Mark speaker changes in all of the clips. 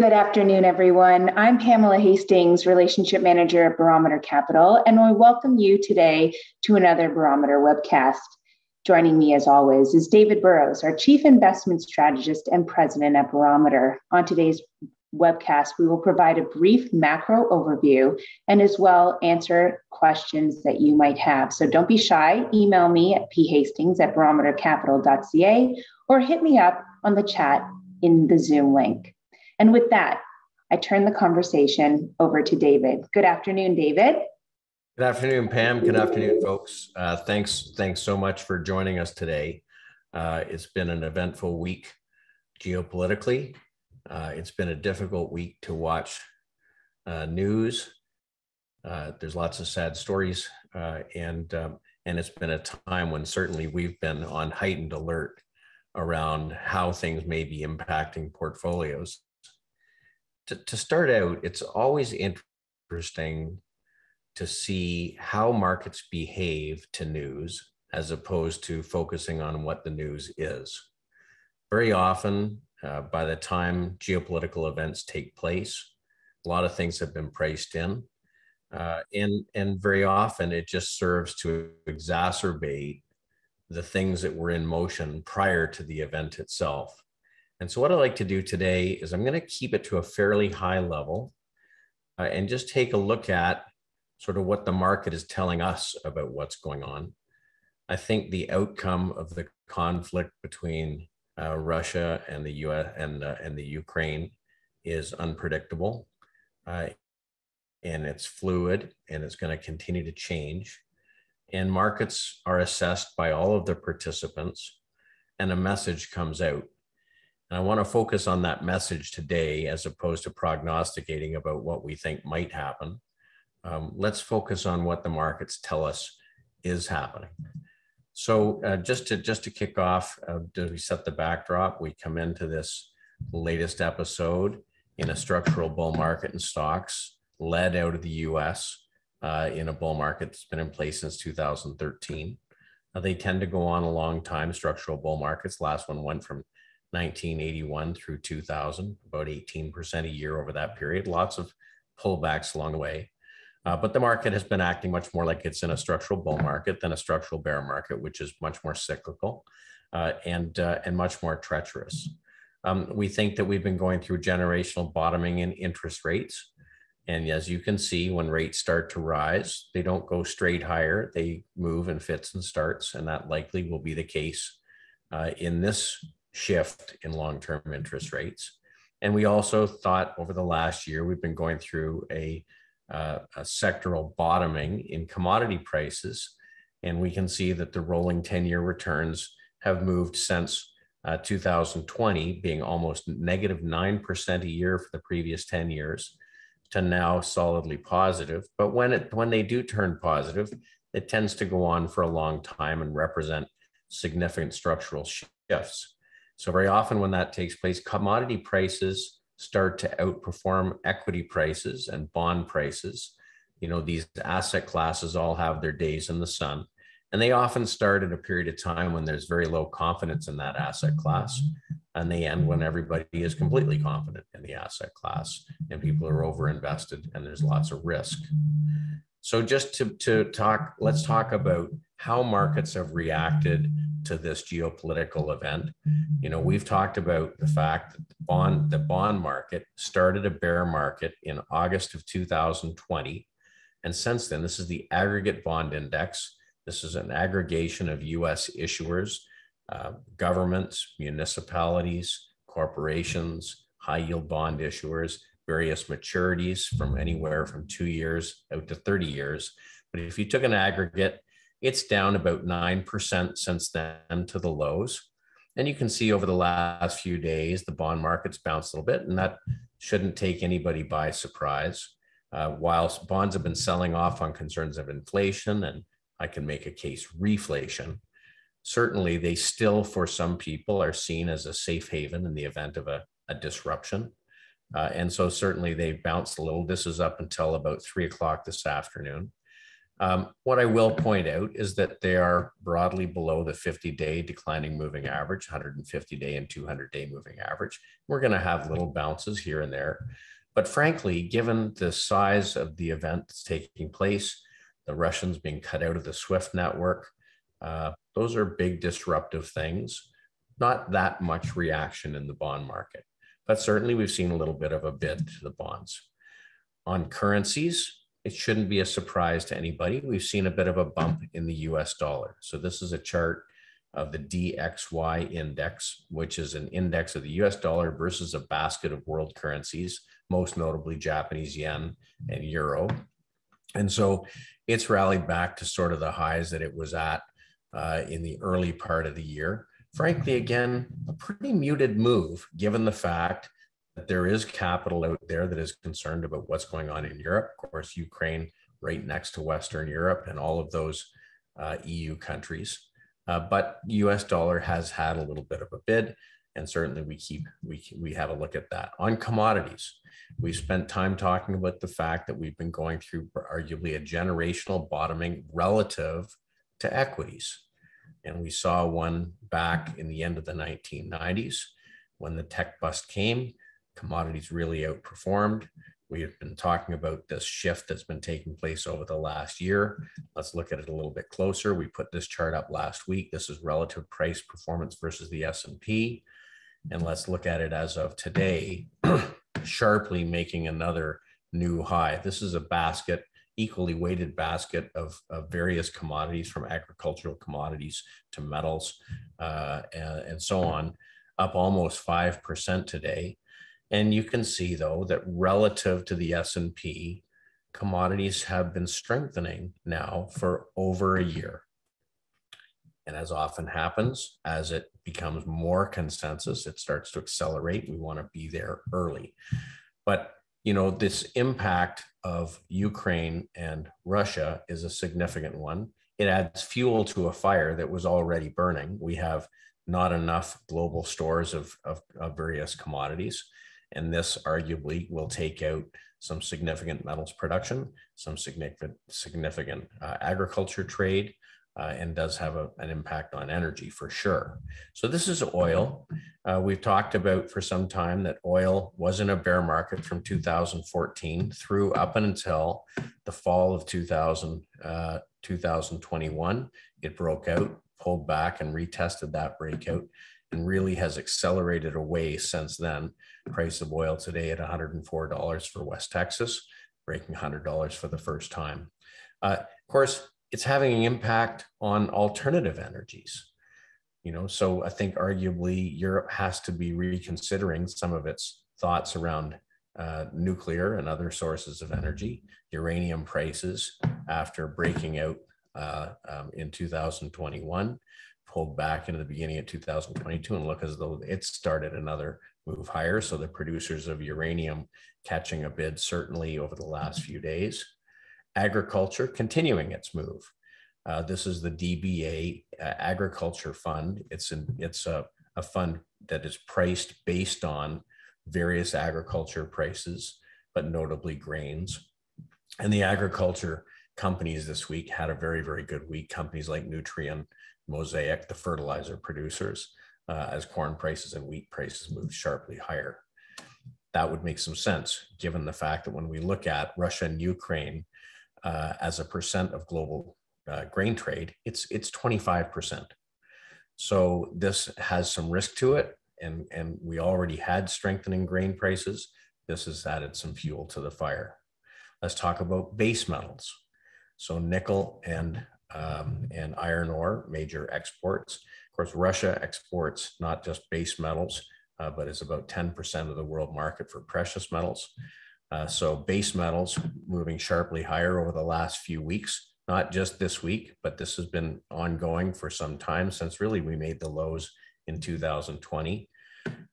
Speaker 1: Good afternoon, everyone. I'm Pamela Hastings, Relationship Manager at Barometer Capital, and I welcome you today to another Barometer webcast. Joining me, as always, is David Burrows, our Chief Investment Strategist and President at Barometer. On today's webcast, we will provide a brief macro overview and as well answer questions that you might have. So don't be shy. Email me at phastings@barometercapital.ca or hit me up on the chat in the Zoom link. And with that, I turn the conversation over to David. Good afternoon, David.
Speaker 2: Good afternoon, Pam. Good afternoon, folks. Thanks so much for joining us today. It's been an eventful week geopolitically. It's been a difficult week to watch news. There's lots of sad stories, and it's been a time when certainly we've been on heightened alert around how things may be impacting portfolios. To start out, it's always interesting to see how markets behave to news as opposed to focusing on what the news is. Very often, by the time geopolitical events take place, a lot of things have been priced in, and very often it just serves to exacerbate the things that were in motion prior to the event itself. And so what I'd like to do today is I'm going to keep it to a fairly high level and just take a look at sort of what the market is telling us about what's going on. I think the outcome of the conflict between Russia and the US and the Ukraine is unpredictable, and it's fluid, and it's going to continue to change. And markets are assessed by all of the participants, and a message comes out. And I want to focus on that message today as opposed to prognosticating about what we think might happen. Let's focus on what the markets tell us is happening. So just to kick off, do we set the backdrop? We come into this latest episode in a structural bull market in stocks, led out of the US in a bull market that's been in place since 2013. They tend to go on a long time, structural bull markets. Last one went from 1981 through 2000, about 18% a year over that period. Lots of pullbacks along the way. But the market has been acting much more like it's in a structural bull market than a structural bear market, which is much more cyclical and much more treacherous. We think that we've been going through generational bottoming in interest rates. And as you can see, when rates start to rise, they don't go straight higher. They move in fits and starts, and that likely will be the case in this shift in long-term interest rates. And we also thought over the last year, we've been going through a sectoral bottoming in commodity prices. And we can see that the rolling 10-year returns have moved since 2020, being almost negative 9% a year for the previous 10 years to now solidly positive. But when they do turn positive, it tends to go on for a long time and represent significant structural shifts. So very often when that takes place, commodity prices start to outperform equity prices and bond prices. You know, these asset classes all have their days in the sun, and they often start at a period of time when there's very low confidence in that asset class, and they end when everybody is completely confident in the asset class and people are overinvested and there's lots of risk. So just to talk, let's talk about how markets have reacted to this geopolitical event. You know, we've talked about the fact that the bond market started a bear market in August of 2020. And since then, this is the Aggregate Bond Index. This is an aggregation of US issuers, governments, municipalities, corporations, high yield bond issuers, various maturities from anywhere from 2 years out to 30 years. But if you took an aggregate, it's down about 9% since then to the lows. And you can see over the last few days, the bond market's bounced a little bit, and that shouldn't take anybody by surprise. Whilst bonds have been selling off on concerns of inflation, and I can make a case reflation, certainly they still, for some people, are seen as a safe haven in the event of a disruption. And so certainly they bounced a little. This is up until about 3 o'clock this afternoon. What I will point out is that they are broadly below the 50-day declining moving average, 150-day and 200-day moving average. We're going to have little bounces here and there. But frankly, given the size of the event that's taking place, the Russians being cut out of the SWIFT network, those are big disruptive things. Not that much reaction in the bond market, but certainly we've seen a little bit of a bid to the bonds. On currencies, it shouldn't be a surprise to anybody. We've seen a bit of a bump in the US dollar. So this is a chart of the Dxy Index, which is an index of the US dollar versus a basket of world currencies, most notably Japanese yen and euro. And so it's rallied back to sort of the highs that it was at in the early part of the year. Frankly, again, a pretty muted move, given the fact that there is capital out there that is concerned about what's going on in Europe. Of course, Ukraine right next to Western Europe and all of those EU countries. But US dollar has had a little bit of a bid, and certainly we have a look at that. On commodities, we spent time talking about the fact that we've been going through arguably a generational bottoming relative to equities. And we saw one back in the end of the 1990s when the tech bust came. Commodities really outperformed. We have been talking about this shift that's been taking place over the last year. Let's look at it a little bit closer. We put this chart up last week. This is relative price performance versus the S&P. And let's look at it as of today, sharply making another new high. This is a basket, equally weighted basket of various commodities, from agricultural commodities to metals and so on, up almost 5% today. And you can see, though, that relative to the S&P, commodities have been strengthening now for over a year. And as often happens, as it becomes more consensus, it starts to accelerate. We want to be there early. But, you know, this impact of Ukraine and Russia is a significant one. It adds fuel to a fire that was already burning. We have not enough global stores of various commodities. And this arguably will take out some significant metals production, some significant agriculture trade, and does have an impact on energy for sure. So this is oil. We've talked about for some time that oil was in a bear market from 2014 through up until the fall of 2021. It broke out, pulled back, and retested that breakout, and really has accelerated away since then. Price of oil today at $104 for West Texas, breaking $100 for the first time. Of course, it's having an impact on alternative energies. You know, so I think arguably Europe has to be reconsidering some of its thoughts around nuclear and other sources of energy. Uranium prices, after breaking out in 2021, pulled back into the beginning of 2022 and look as though it started another move higher. So the producers of uranium catching a bid certainly over the last few days. Agriculture continuing its move. This is the DBA Agriculture Fund. It's a fund that is priced based on various agriculture prices, but notably grains. And the agriculture companies this week had a very, very good week. Companies like Nutrien, Mosaic, the fertilizer producers, as corn prices and wheat prices moved sharply higher. That would make some sense, given the fact that when we look at Russia and Ukraine as a percent of global grain trade, it's 25%. So this has some risk to it, and we already had strengthening grain prices. This has added some fuel to the fire. Let's talk about base metals. So nickel and iron ore, major exports. Of course, Russia exports not just base metals, but is about 10% of the world market for precious metals. So base metals moving sharply higher over the last few weeks, not just this week, but this has been ongoing for some time since really we made the lows in 2020.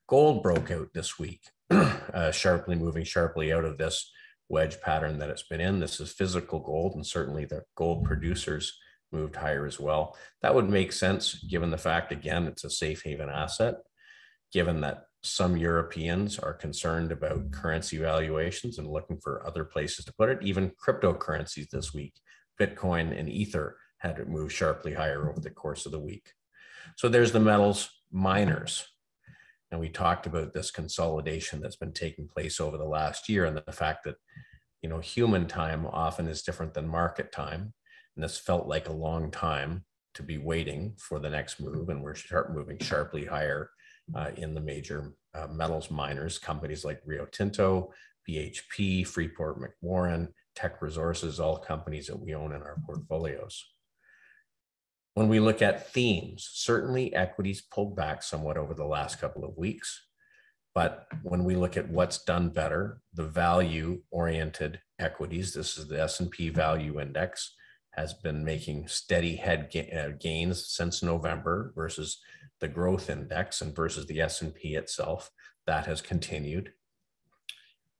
Speaker 2: Gold broke out this week, moving sharply out of this wedge pattern that it's been in. This is physical gold, and certainly the gold producers moved higher as well. That would make sense given the fact, again, it's a safe haven asset, given that some Europeans are concerned about currency valuations and looking for other places to put it. Even cryptocurrencies this week Bitcoin and Ether had to move sharply higher over the course of the week. So there's the metals miners. And we talked about this consolidation that's been taking place over the last year and the fact that, human time often is different than market time. And this felt like a long time to be waiting for the next move. And we're moving sharply higher in the major metals miners, companies like Rio Tinto, BHP, Freeport McMoran, Teck Resources, all companies that we own in our portfolios. When we look at themes, certainly equities pulled back somewhat over the last couple of weeks. But when we look at what's done better, the value-oriented equities, this is the S&P Value Index, has been making steady gains since November versus the growth index and versus the S&P itself. That has continued.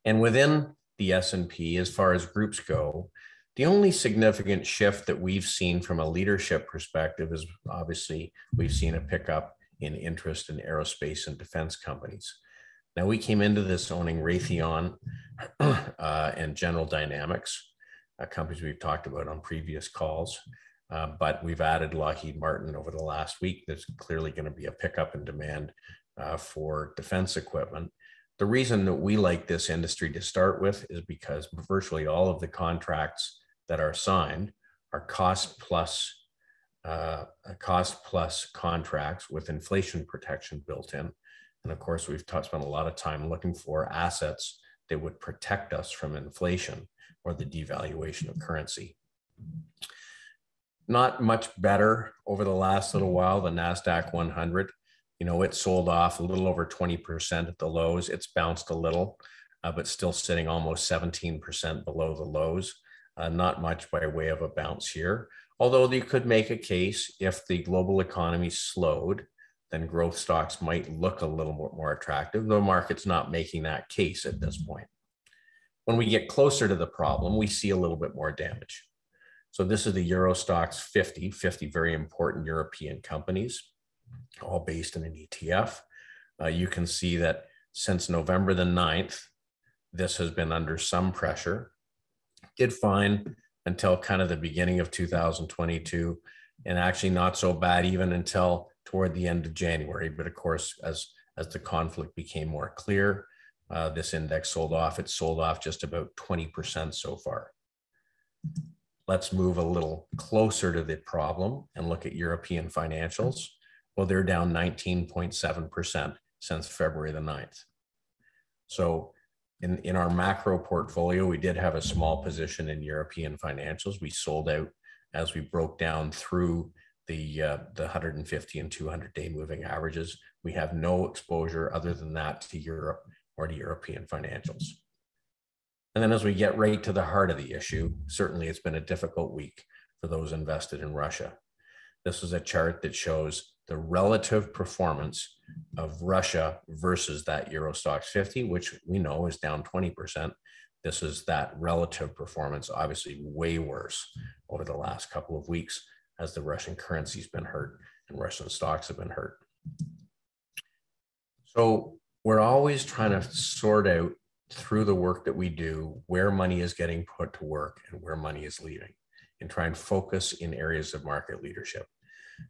Speaker 2: And within the S&P, as far as groups go, the only significant shift that we've seen from a leadership perspective is obviously we've seen a pickup in interest in aerospace and defense companies. Now, we came into this owning Raytheon and General Dynamics, companies we've talked about on previous calls, but we've added Lockheed Martin over the last week. There's clearly going to be a pickup in demand for defense equipment. The reason that we like this industry to start with is because virtually all of the contracts that are signed are cost plus contracts with inflation protection built in. And of course, we've spent a lot of time looking for assets that would protect us from inflation or the devaluation of currency. Not much better over the last little while, the NASDAQ 100. It sold off a little over 20% at the lows. It's bounced a little, but still sitting almost 17% below the lows. Not much by way of a bounce here. Although you could make a case if the global economy slowed, then growth stocks might look a little more attractive. The market's not making that case at this point. When we get closer to the problem, we see a little bit more damage. So this is the Euro Stoxx 50 very important European companies, all based in an ETF. You can see that since November the 9th, this has been under some pressure. Did fine until kind of the beginning of 2022, and actually not so bad even until toward the end of January. But of course, as the conflict became more clear, this index sold off. It sold off just about 20% so far. Let's move a little closer to the problem and look at European financials. Well, they're down 19.7% since February the 9th. So in our macro portfolio, we did have a small position in European financials. We sold out as we broke down through the 150 and 200-day moving averages. We have no exposure other than that to Europe or to European financials. And then as we get right to the heart of the issue, certainly it's been a difficult week for those invested in Russia. This is a chart that shows the relative performance of Russia versus that Euro Stoxx 50, which we know is down 20%. This is that relative performance, obviously way worse over the last couple of weeks as the Russian currency's been hurt and Russian stocks have been hurt. So we're always trying to sort out through the work that we do where money is getting put to work and where money is leaving, and try and focus in areas of market leadership.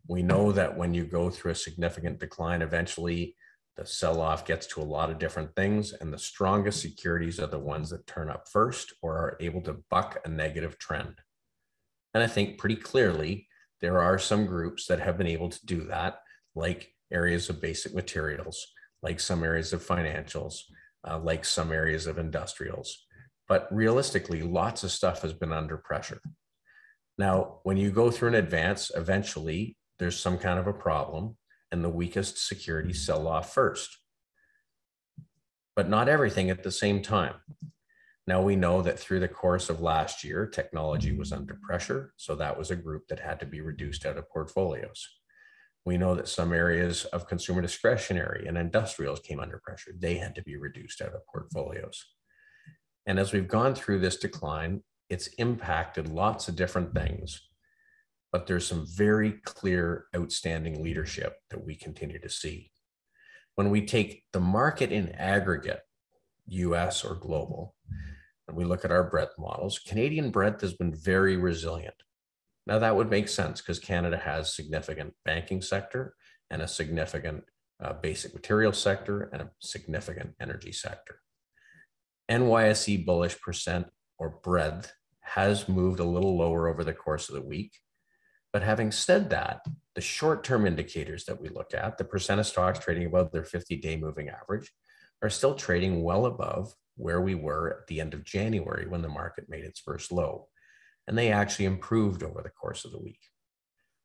Speaker 2: We know that when you go through a significant decline, eventually the sell-off gets to a lot of different things, and the strongest securities are the ones that turn up first or are able to buck a negative trend. And I think pretty clearly there are some groups that have been able to do that, like areas of basic materials, like some areas of financials, like some areas of industrials. But realistically, lots of stuff has been under pressure. Now, when you go through an advance, eventually there's some kind of a problem and the weakest securities sell off first. But not everything at the same time. Now we know that through the course of last year, technology was under pressure. So that was a group that had to be reduced out of portfolios. We know that some areas of consumer discretionary and industrials came under pressure. They had to be reduced out of portfolios. And as we've gone through this decline, it's impacted lots of different things, but there's some very clear outstanding leadership that we continue to see. When we take the market in aggregate, US or global, and we look at our breadth models, Canadian breadth has been very resilient. Now that would make sense because Canada has significant banking sector and a significant basic materials sector and a significant energy sector. NYSE bullish percent or breadth has moved a little lower over the course of the week. But having said that, the short-term indicators that we look at, the percent of stocks trading above their 50-day moving average, are still trading well above where we were at the end of January when the market made its first low. And they actually improved over the course of the week.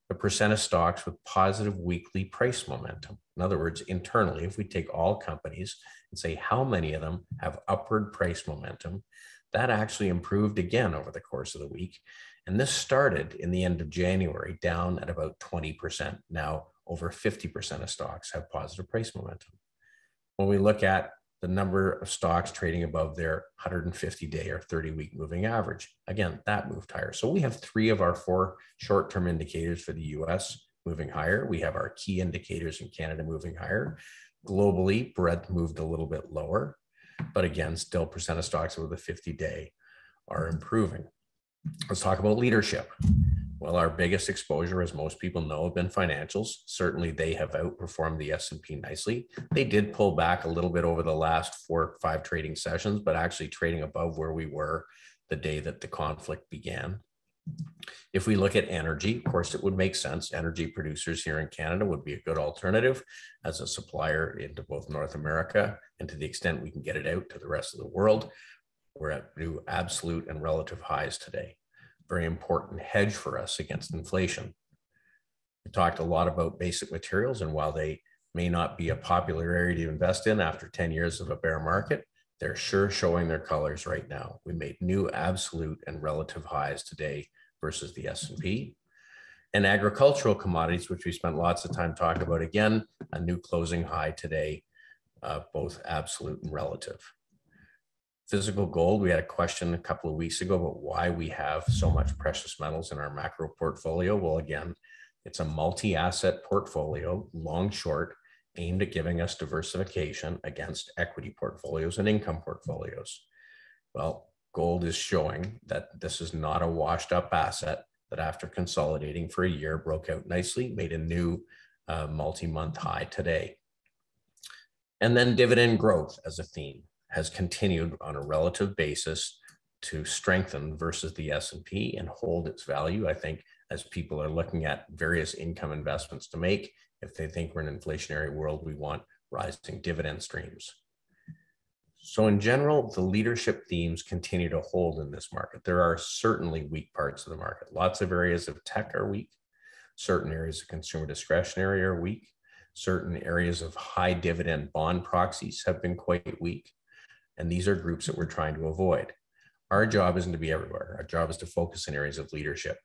Speaker 2: The percent of stocks with positive weekly price momentum. In other words, internally, if we take all companies and say how many of them have upward price momentum, that actually improved again over the course of the week. And this started in the end of January down at about 20%. Now over 50% of stocks have positive price momentum. When we look at the number of stocks trading above their 150-day or 30-week moving average, again, that moved higher. So we have 3 of our 4 short-term indicators for the US moving higher. We have our key indicators in Canada moving higher. Globally, breadth moved a little bit lower, but again, still percent of stocks over the 50-day are improving. Let's talk about leadership. Well, our biggest exposure, as most people know, have been financials. Certainly, they have outperformed the S&P nicely. They did pull back a little bit over the last 4 or 5 trading sessions, but actually trading above where we were the day that the conflict began. If we look at energy, of course, it would make sense. Energy producers here in Canada would be a good alternative as a supplier into both North America, and to the extent we can get it out to the rest of the world. We're at new absolute and relative highs today. Very important hedge for us against inflation. We talked a lot about basic materials, and while they may not be a popular area to invest in after 10 years of a bear market, they're sure showing their colors right now. We made new absolute and relative highs today versus the S&P. And agricultural commodities, which we spent lots of time talking about, again, a new closing high today, both absolute and relative. Physical gold, we had a question a couple of weeks ago about why we have so much precious metals in our macro portfolio. Well, again, it's a multi-asset portfolio, long, short, aimed at giving us diversification against equity portfolios and income portfolios. Well, gold is showing that this is not a washed up asset that after consolidating for a year broke out nicely, made a new multi-month high today. And then dividend growth as a theme has continued on a relative basis to strengthen versus the S&P and hold its value. I think as people are looking at various income investments to make, if they think we're in an inflationary world, we want rising dividend streams. So in general, the leadership themes continue to hold in this market. There are certainly weak parts of the market. Lots of areas of tech are weak. Certain areas of consumer discretionary are weak. Certain areas of high dividend bond proxies have been quite weak. And these are groups that we're trying to avoid. Our job isn't to be everywhere. Our job is to focus in areas of leadership.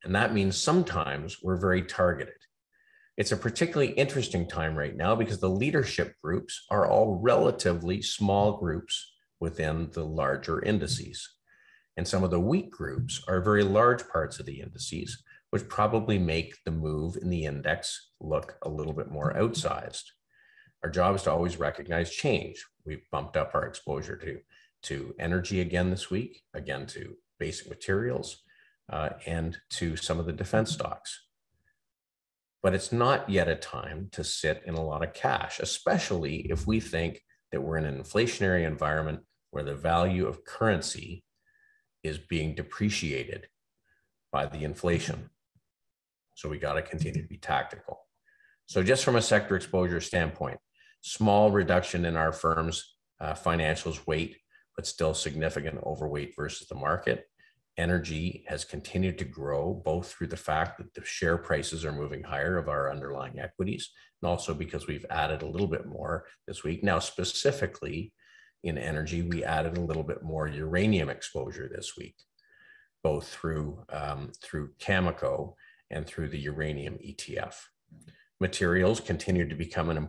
Speaker 2: And that means sometimes we're very targeted. It's a particularly interesting time right now because the leadership groups are all relatively small groups within the larger indices. And some of the weak groups are very large parts of the indices, which probably make the move in the index look a little bit more outsized. Our job is to always recognize change. We've bumped up our exposure to energy again this week, again to basic materials, and to some of the defense stocks. But it's not yet a time to sit in a lot of cash, especially if we think that we're in an inflationary environment where the value of currency is being depreciated by the inflation. So we got to continue to be tactical. So just from a sector exposure standpoint, small reduction in our firm's financials weight, but still significant overweight versus the market. Energy has continued to grow, both through the fact that the share prices are moving higher of our underlying equities, and also because we've added a little bit more this week. Now, specifically in energy, we added a little bit more uranium exposure this week, both through Cameco and through the uranium ETF. Materials continue to become an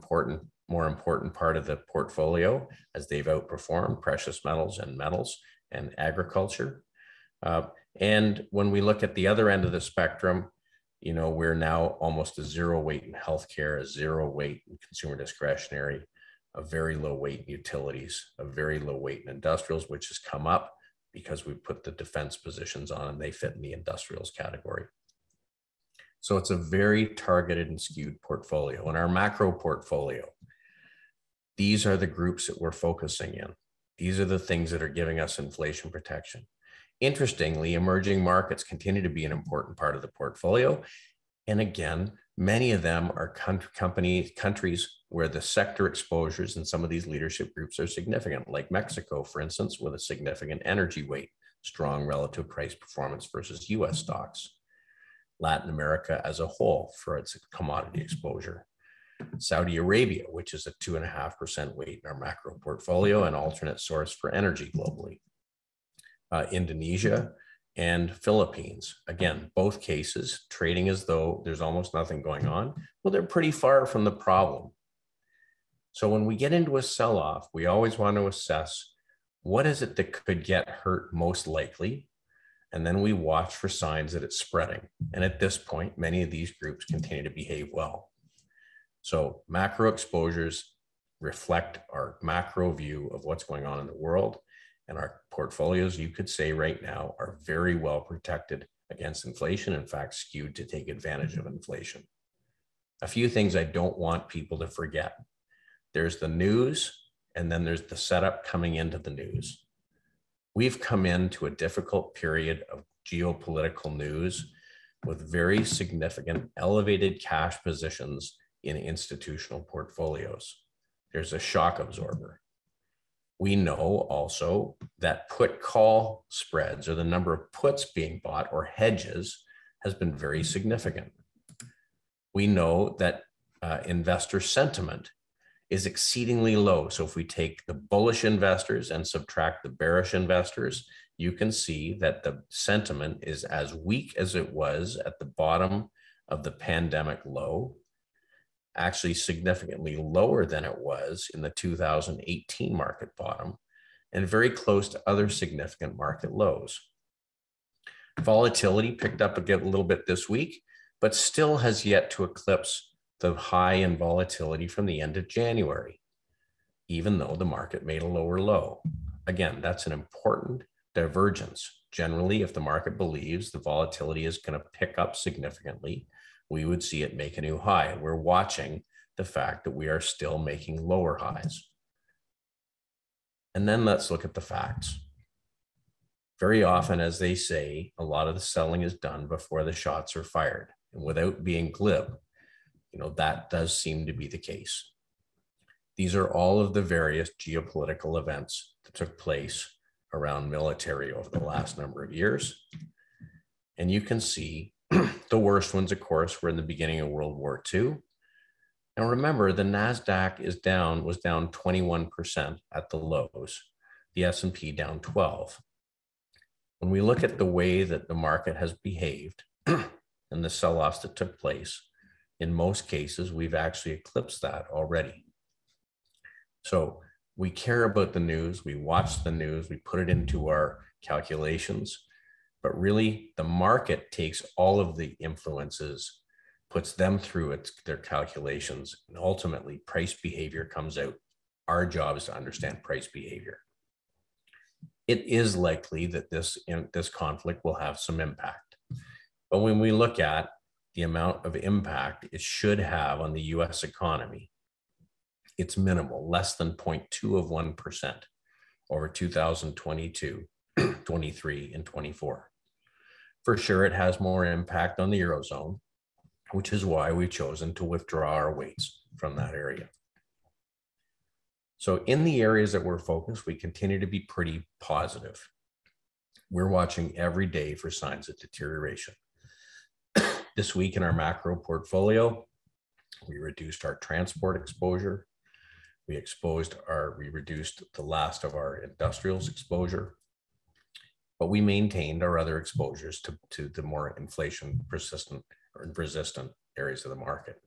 Speaker 2: more important part of the portfolio as they've outperformed precious metals and agriculture. And when we look at the other end of the spectrum, you know, we're now almost a zero weight in healthcare, a zero weight in consumer discretionary, a very low weight in utilities, a very low weight in industrials, which has come up because we put the defense positions on and they fit in the industrials category. So it's a very targeted and skewed portfolio. In our macro portfolio, these are the groups that we're focusing in. These are the things that are giving us inflation protection. Interestingly, emerging markets continue to be an important part of the portfolio. And again, many of them are countries where the sector exposures in some of these leadership groups are significant, like Mexico, for instance, with a significant energy weight, strong relative price performance versus US stocks. Latin America as a whole for its commodity exposure. Saudi Arabia, which is a 2.5% weight in our macro portfolio, an alternate source for energy globally. Indonesia and Philippines. Again, both cases trading as though there's almost nothing going on. Well, they're pretty far from the problem. So when we get into a sell-off, we always want to assess what is it that could get hurt most likely, and then we watch for signs that it's spreading. And at this point, many of these groups continue to behave well. So macro exposures reflect our macro view of what's going on in the world. And our portfolios, you could say right now, are very well protected against inflation, in fact, skewed to take advantage of inflation. A few things I don't want people to forget. There's the news, and then there's the setup coming into the news. We've come into a difficult period of geopolitical news with very significant elevated cash positions in institutional portfolios. There's a shock absorber. We know also that put call spreads, or the number of puts being bought or hedges, has been very significant. We know that investor sentiment is exceedingly low. So if we take the bullish investors and subtract the bearish investors, you can see that the sentiment is as weak as it was at the bottom of the pandemic low, actually significantly lower than it was in the 2018 market bottom, and very close to other significant market lows. Volatility picked up a little bit this week, but still has yet to eclipse the high in volatility from the end of January, even though the market made a lower low. Again, that's an important divergence. Generally, if the market believes the volatility is going to pick up significantly, we would see it make a new high. We're watching the fact that we are still making lower highs. And then let's look at the facts. Very often, as they say, a lot of the selling is done before the shots are fired. And without being glib, that does seem to be the case. These are all of the various geopolitical events that took place around military over the last number of years. And you can see the worst ones, of course, were in the beginning of World War II. Now remember, the NASDAQ was down 21% at the lows, the S&P down 12%. When we look at the way that the market has behaved and the sell-offs that took place, in most cases, we've actually eclipsed that already. So we care about the news, we watch the news, we put it into our calculations, but really the market takes all of the influences, puts them through their calculations, and ultimately price behavior comes out. Our job is to understand price behavior. It is likely that this conflict will have some impact. But when we look at the amount of impact it should have on the US economy, it's minimal, less than 0.2% over 2022, 23, and 24. For sure, it has more impact on the Eurozone, which is why we've chosen to withdraw our weights from that area. So in the areas that we're focused, we continue to be pretty positive. We're watching every day for signs of deterioration. This week in our macro portfolio, we reduced our transport exposure. We reduced the last of our industrials exposure, but we maintained our other exposures to the more inflation resistant areas of the market.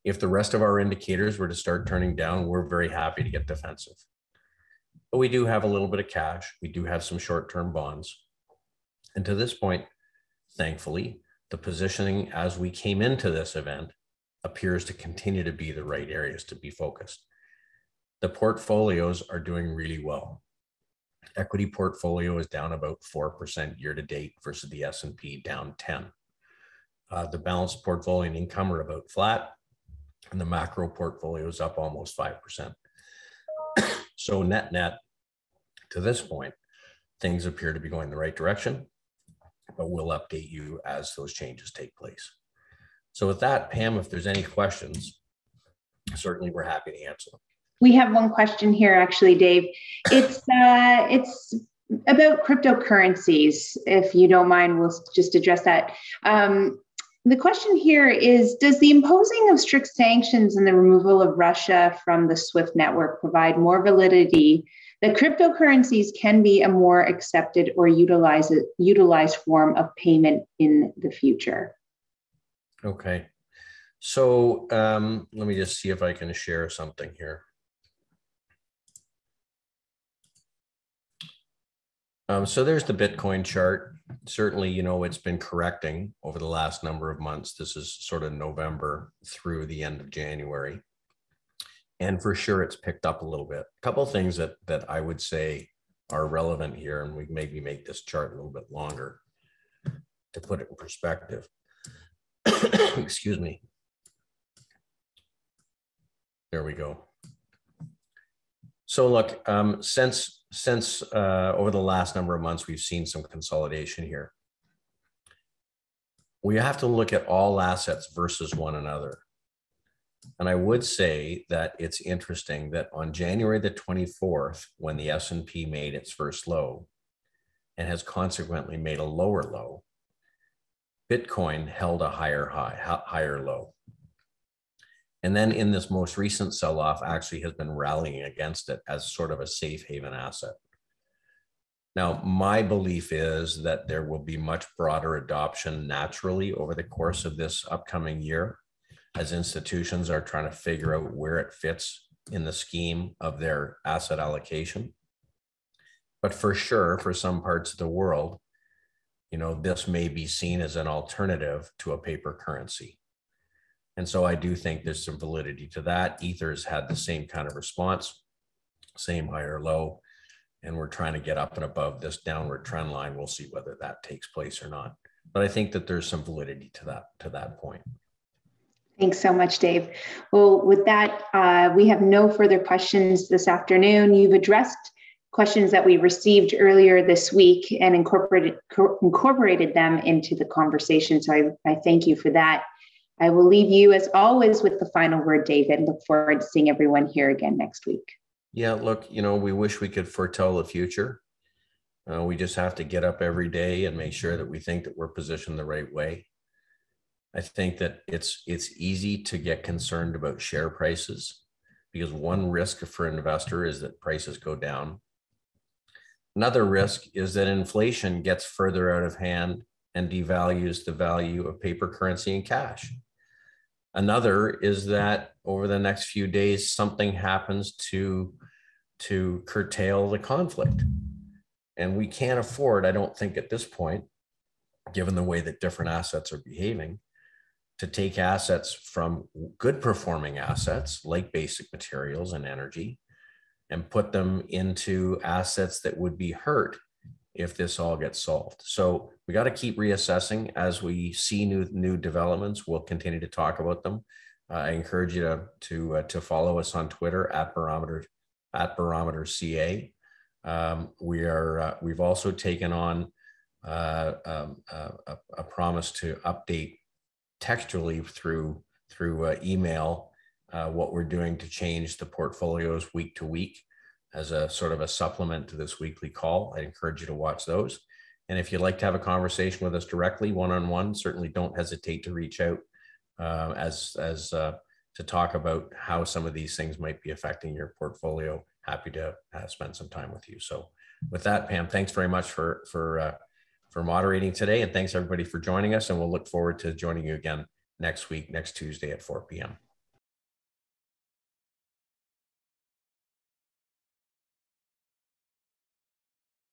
Speaker 2: If the rest of our indicators were to start turning down, we're very happy to get defensive. But we do have a little bit of cash. We do have some short-term bonds. And to this point, thankfully, the positioning as we came into this event appears to continue to be the right areas to be focused. The portfolios are doing really well. Equity portfolio is down about 4% year to date versus the S&P down 10. The balanced portfolio and income are about flat, and the macro portfolio is up almost 5%. So net to this point, things appear to be going the right direction, but we'll update you as those changes take place. So with that, Pam, if there's any questions, certainly we're happy to answer them.
Speaker 1: We have one question here, actually, Dave. It's about cryptocurrencies. If you don't mind, we'll just address that. The question here is, does the imposing of strict sanctions and the removal of Russia from the SWIFT network provide more validity that cryptocurrencies can be a more accepted or utilized form of payment in the future?
Speaker 2: Okay. So let me just see if I can share something here. So there's the Bitcoin chart. Certainly, you know, it's been correcting over the last number of months. This is sort of November through the end of January. And for sure, it's picked up a little bit. A couple of things that I would say are relevant here, and we maybe make this chart a little bit longer to put it in perspective. Excuse me. There we go. So look, since over the last number of months, we've seen some consolidation here. We have to look at all assets versus one another. And I would say that it's interesting that on January the 24th, when the S&P made its first low and has consequently made a lower low, Bitcoin held a higher low. And then in this most recent sell-off actually has been rallying against it as sort of a safe haven asset. Now, my belief is that there will be much broader adoption naturally over the course of this upcoming year as institutions are trying to figure out where it fits in the scheme of their asset allocation. But for sure, for some parts of the world, you know, this may be seen as an alternative to a paper currency. And so I do think there's some validity to that. Ether's had the same kind of response, same higher low, and we're trying to get up and above this downward trend line. We'll see whether that takes place or not. But I think that there's some validity to that point.
Speaker 1: Thanks so much, Dave. Well, with that, we have no further questions this afternoon. You've addressed questions that we received earlier this week and incorporated them into the conversation. So I thank you for that. I will leave you, as always, with the final word, David. Look forward to seeing everyone here again next week.
Speaker 2: Yeah, look, you know, we wish we could foretell the future. We just have to get up every day and make sure that we think that we're positioned the right way. I think that it's easy to get concerned about share prices because one risk for an investor is that prices go down. Another risk is that inflation gets further out of hand and devalues the value of paper currency and cash. Another is that over the next few days, something happens to curtail the conflict. And we can't afford, I don't think at this point, given the way that different assets are behaving, to take assets from good performing assets like basic materials and energy and put them into assets that would be hurt if this all gets solved. So we got to keep reassessing as we see new developments. We'll continue to talk about them. I encourage you to follow us on Twitter @Barometer CA. We've also taken on a promise to update textually through email what we're doing to change the portfolios week to week as a sort of a supplement to this weekly call. I encourage you to watch those. And if you'd like to have a conversation with us directly, one-on-one, certainly don't hesitate to reach out to talk about how some of these things might be affecting your portfolio. Happy to spend some time with you. So with that, Pam, thanks very much for moderating today. And thanks everybody for joining us. And we'll look forward to joining you again next week, next Tuesday at 4 p.m.